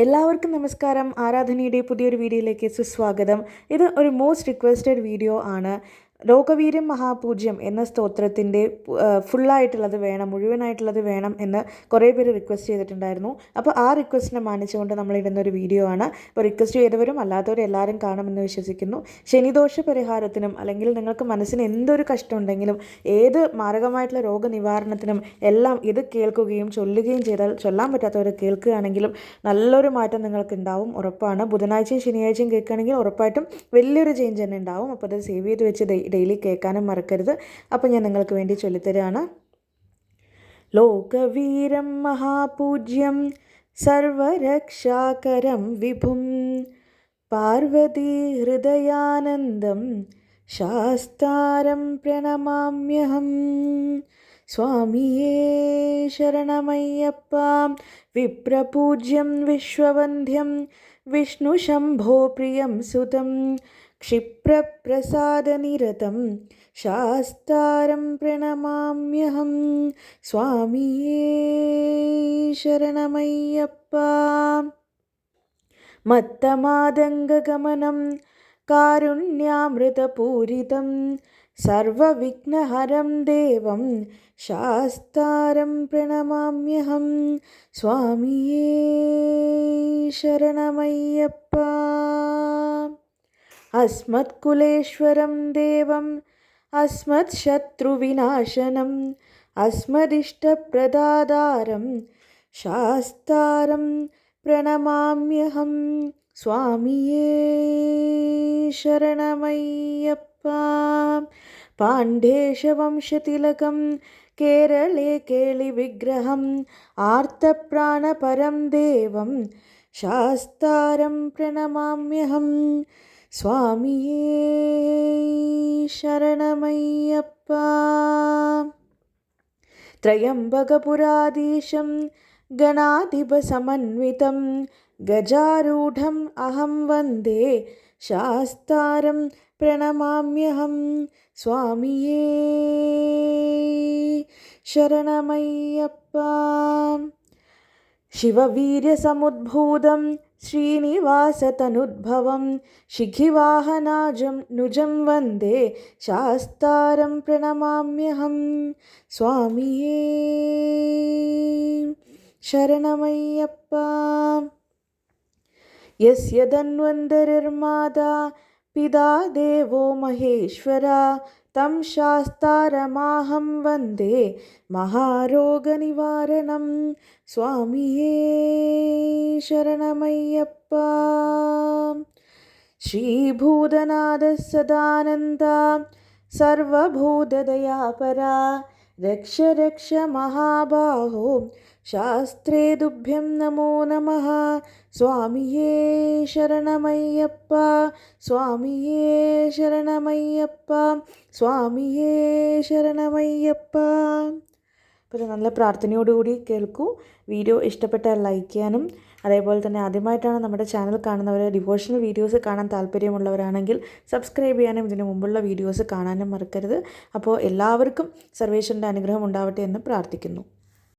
എല്ലാവർക്കും നമസ്കാരം. ആരാധനയുടെ പുതിയൊരു വീഡിയോയിലേക്ക് സുസ്വാഗതം. ഇത് ഒരു മോസ്റ്റ് റിക്വസ്റ്റഡ് വീഡിയോ ആണ്. ലോകവീര്യം മഹാപൂജ്യം എന്ന സ്തോത്രത്തിൻ്റെ ഫുള്ളായിട്ടുള്ളത് വേണം, മുഴുവനായിട്ടുള്ളത് വേണം എന്ന് കുറേ പേര് റിക്വസ്റ്റ് ചെയ്തിട്ടുണ്ടായിരുന്നു. അപ്പോൾ ആ റിക്വസ്റ്റിനെ മാനിച്ചുകൊണ്ട് നമ്മളിടുന്നൊരു വീഡിയോ ആണ്. അപ്പോൾ റിക്വസ്റ്റ് ചെയ്തവരും അല്ലാത്തവരും എല്ലാവരും കാണുമെന്ന് വിശ്വസിക്കുന്നു. ശനിദോഷ പരിഹാരത്തിനും അല്ലെങ്കിൽ നിങ്ങൾക്ക് മനസ്സിന് എന്തൊരു കഷ്ടമുണ്ടെങ്കിലും ഏത് മാരകമായിട്ടുള്ള രോഗനിവാരണത്തിനും എല്ലാം ഇത് കേൾക്കുകയും ചൊല്ലുകയും ചെയ്താൽ, ചൊല്ലാൻ പറ്റാത്തവർ കേൾക്കുകയാണെങ്കിലും നല്ലൊരു മാറ്റം നിങ്ങൾക്ക് ഉണ്ടാവും, ഉറപ്പാണ്. ബുധനാഴ്ചയും ശനിയാഴ്ചയും കേൾക്കുകയാണെങ്കിൽ ഉറപ്പായിട്ടും വലിയൊരു ചേഞ്ച് തന്നെ ഉണ്ടാവും. അപ്പോൾ അത് സേവ് ചെയ്ത് വെച്ച് ഡെയിലി കേൾക്കാനും മറക്കരുത്. അപ്പോൾ ഞാൻ നിങ്ങൾക്ക് വേണ്ടി ചൊല്ലിത്തരാണ്. ലോകവീരം മഹാപൂജ്യം സർവരക്ഷാകരം വിഭും പാർവതി ഹൃദയാനന്ദം ശാസ്താരം പ്രണമാമ്യഹം. സ്വാമിയേ ശരണമയ്യപ്പ. വിപ്രപൂജ്യം വിശ്വവന്ധ്യം വിഷ്ണുശംഭോ പ്രിയം സുതം ക്ഷിപ്രപ്രസാദനിരതം ശാസ്താരം പ്രണമാമ്യഹം. സ്വാമിയേ ശരണമയ്യപ്പ. മത്തമാതംഗഗമനം കാരുണ്യാമൃതപൂരിതം സർവവിഘ്നഹരം ദേവം ശാസ്താരം പ്രണമാമ്യഹം. സ്വാമിയേ ശരണമയ്യപ്പ. അസ്മത്കുലേശ്വരം ദേവം അസ്മത്ശത്രുവിനാശനം അസ്മദിഷ്ടപ്രദാതാരം ശാസ്താരം പ്രണമാമ്യഹം. സ്വാമിയേ ശരണമയ്യപ്പ. പാണ്ഡേശവംശതിലകം കേരളേ കേളിവിഗ്രഹം ആർത്തപ്രാണപരം ദേവം ശാസ്താരം പ്രണമാമ്യഹം. സ്വാമിയേ ശരണമയ്യപ്പ. ത്രയംബകപുരാധീശം ഗണാധിപസമന്വിതം ഗജാരൂഢം അഹം വന്ദേ ശാസ്താരം പ്രണമാമ്യഹം. സ്വാമിയേ ശരണമയ്യപ്പ. ശിവവീര്യസമുദ്ഭൂതം ശ്രീനിവാസതനുദ്ഭവം ശിഖിവാഹനാജം നുജം വന്ദേ ശാസ്താരം പ്രണമാമ്യഹം. സ്വാമിയേ ശരണമയ്യപ്പ. യസ്യ ധന്വന്തരിർമാതാ പിതാ ദേവോ മഹേശ്വരാ തം ശാസ്താരമാഹം വന്ദേ മഹാരോഗനിവാരണം. സ്വാമിയേ ശരണമയ്യപ്പ. ശ്രീഭൂതനാഥ സദാനന്ദ സർവഭൂതദയാപരാ രക്ഷ രക്ഷ മഹാബാഹോ ശാസ്ത്രേ തുഭ്യം നമോ നമഃ. സ്വാമിയേ ശരണമയ്യപ്പ. സ്വാമിയേ ശരണമയ്യപ്പ. സ്വാമിയേ ശരണമയ്യപ്പ. അപ്പോൾ നല്ല പ്രാർത്ഥനയോടുകൂടി കേൾക്കൂ. വീഡിയോ ഇഷ്ടപ്പെട്ടാൽ ലൈക്ക് ചെയ്യാനും, അതേപോലെ തന്നെ ആദ്യമായിട്ടാണ് നമ്മുടെ ചാനൽ കാണുന്നവർ, ഡിവോഷണൽ വീഡിയോസ് കാണാൻ താല്പര്യമുള്ളവരാണെങ്കിൽ സബ്സ്ക്രൈബ് ചെയ്യാനും ഇതിന് മുമ്പുള്ള വീഡിയോസ് കാണാനും മറക്കരുത്. അപ്പോൾ എല്ലാവർക്കും സർവേശ്വരൻ്റെ അനുഗ്രഹം ഉണ്ടാവട്ടെ എന്ന് പ്രാർത്ഥിക്കുന്നു.